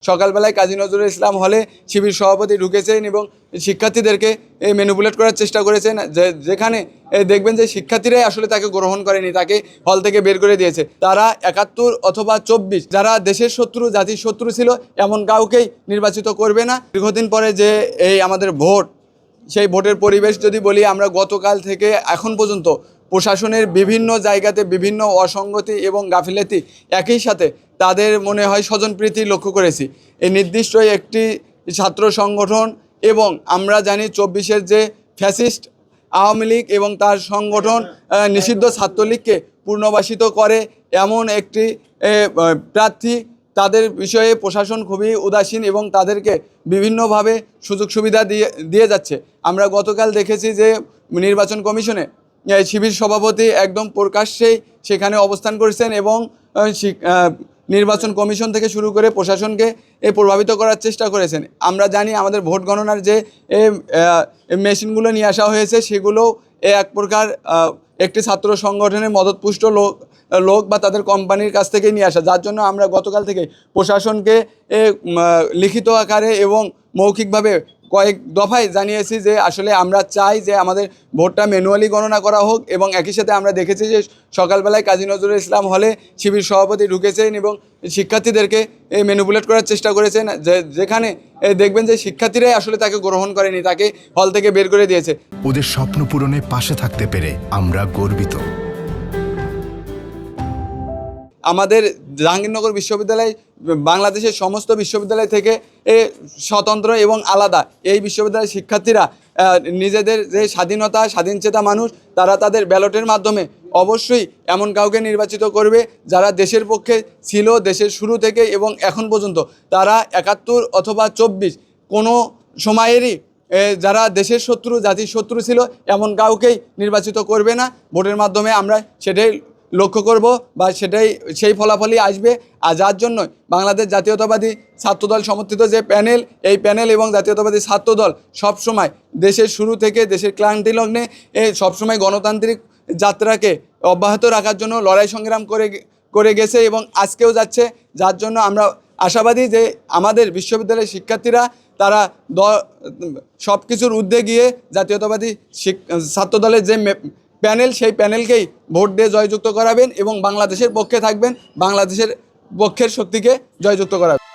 সকালবেলায় কাজী নজরুল ইসলাম হলে শিবির সভাপতি ঢুকেছেন এবং শিক্ষার্থীদেরকে ম্যানিপুলেট করার চেষ্টা করেছেন, যেখানে দেখবেন যে শিক্ষার্থীরাই আসলে তাকে গ্রহণ করেনি, তাকে হল থেকে বের করে দিয়েছে। তারা ৭১ অথবা ২৪ যারা দেশের শত্রু, জাতির শত্রু ছিল এমন কাউকেই নির্বাচিত করবে না। দীর্ঘদিন পরে যে এই আমাদের ভোট, সেই ভোটের পরিবেশ যদি বলি, আমরা গতকাল থেকে এখন পর্যন্ত প্রশাসনের বিভিন্ন জায়গাতে বিভিন্ন অসঙ্গতি এবং গাফিলতি, একই সাথে তাদের মনে হয় স্বজনপ্রীতি লক্ষ্য করেছি। এই নির্দিষ্ট একটি ছাত্র সংগঠন এবং আমরা জানি ২৪-এর যে ফ্যাসিস্ট আওয়ামী লীগ এবং তার সংগঠন নিষিদ্ধ ছাত্রলীগকে পুনর্বাসিত করে এমন একটি প্রার্থী, তাদের বিষয়ে প্রশাসন খুবই উদাসীন এবং তাদেরকে বিভিন্নভাবে সুযোগ সুবিধা দিয়ে যাচ্ছে। আমরা গতকাল দেখেছি যে নির্বাচন কমিশনে শিবির সভাপতি একদম প্রকাশ্যেই সেখানে অবস্থান করেছেন এবং নির্বাচন কমিশন থেকে শুরু করে প্রশাসনকে প্রভাবিত করার চেষ্টা করেছেন। আমরা জানি আমাদের ভোট গণনার যে মেশিনগুলো নিয়ে আসা হয়েছে, সেগুলো এক প্রকার একটি ছাত্র সংগঠনের মদতপুষ্ট লোক বা তাদের কোম্পানির কাছ থেকে নিয়ে আসা, যার জন্য আমরা গতকাল থেকে প্রশাসনকে লিখিত আকারে এবং মৌখিকভাবে কয়েক দফায় জানিয়েছি যে আসলে আমরা চাই যে আমাদের ভোটটা ম্যানুয়ালি গণনা করা হোক। এবং একই সাথে আমরা দেখেছি যে সকালবেলায় কাজী নজরুল ইসলাম হলে শিবির সভাপতি ঢুকেছেন এবং শিক্ষার্থীদেরকে ম্যানিপুলেট করার চেষ্টা করেছেন, যেখানে দেখবেন যে শিক্ষার্থীরাই আসলে তাকে গ্রহণ করেনি, তাকে হল থেকে বের করে দিয়েছে। ওদের স্বপ্ন পূরণে পাশে থাকতে পেরে আমরা গর্বিত। আমাদের জাহাঙ্গীরনগর বিশ্ববিদ্যালয় বাংলাদেশের সমস্ত বিশ্ববিদ্যালয় থেকে স্বতন্ত্র এবং আলাদা। এই বিশ্ববিদ্যালয়ের শিক্ষার্থীরা নিজেদের যে স্বাধীনতা, স্বাধীনচেতা মানুষ, তারা তাদের ব্যালটের মাধ্যমে অবশ্যই এমন কাউকে নির্বাচিত করবে যারা দেশের পক্ষে ছিল দেশের শুরু থেকে এবং এখন পর্যন্ত। তারা ৭১ অথবা ২৪ কোনো সময়েরই যারা দেশের শত্রু, জাতির শত্রু ছিল এমন কাউকেই নির্বাচিত করবে না। ভোটের মাধ্যমে আমরা সেটাই লক্ষ্য করব বা সেই ফলাফলই আসবে। আর যার জন্য বাংলাদেশ জাতীয়তাবাদী ছাত্রদল সমর্থিত যে প্যানেল, এই প্যানেল এবং জাতীয়তাবাদী ছাত্রদল সবসময় দেশের শুরু থেকে দেশের ক্লান্তি লগ্নে সবসময় গণতান্ত্রিক যাত্রাকে অব্যাহত রাখার জন্য লড়াই সংগ্রাম করে গেছে এবং আজকেও যাচ্ছে। যার জন্য আমরা আশাবাদী যে আমাদের বিশ্ববিদ্যালয়ের শিক্ষার্থীরা তারা সব কিছুর ঊর্ধ্বে গিয়ে জাতীয়তাবাদী ছাত্রদলের যে প্যানেল, সেই প্যানেলকেই ভোট দিয়ে জয়যুক্ত করাবেন এবং বাংলাদেশের পক্ষে থাকবেন, বাংলাদেশের পক্ষের শক্তিকে জয়যুক্ত করাবেন।